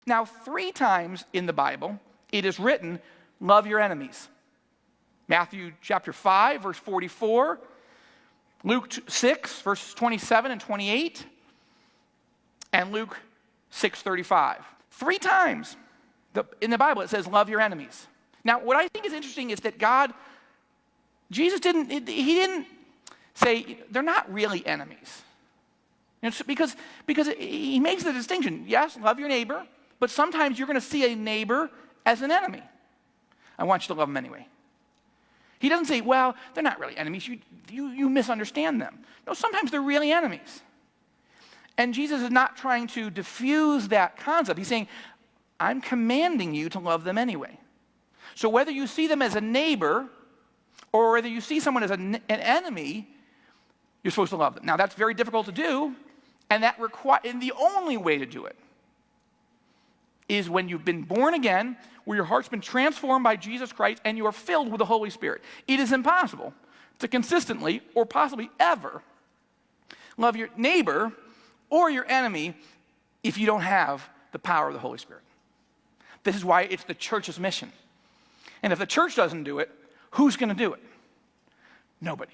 Now, 3 times in the Bible, it is written, love your enemies. Matthew chapter 5, verse 44, Luke 6, verses 27 and 28, and Luke 6:35. 3 times in the Bible it says, love your enemies. Now, what I think is interesting is that Jesus didn't say, they're not really enemies. Because he makes the distinction, yes, love your neighbor, but sometimes you're going to see a neighbor as an enemy. I want you to love them anyway. He doesn't say, well, they're not really enemies. You misunderstand them. No, sometimes they're really enemies. And Jesus is not trying to diffuse that concept. He's saying, I'm commanding you to love them anyway. So whether you see them as a neighbor or whether you see someone as an enemy, you're supposed to love them. Now, that's very difficult to do, and the only way to do it is when you've been born again, where your heart's been transformed by Jesus Christ, and you are filled with the Holy Spirit. It is impossible to consistently, or possibly ever, love your neighbor or your enemy if you don't have the power of the Holy Spirit. This is why it's the church's mission. And if the church doesn't do it, who's going to do it? Nobody.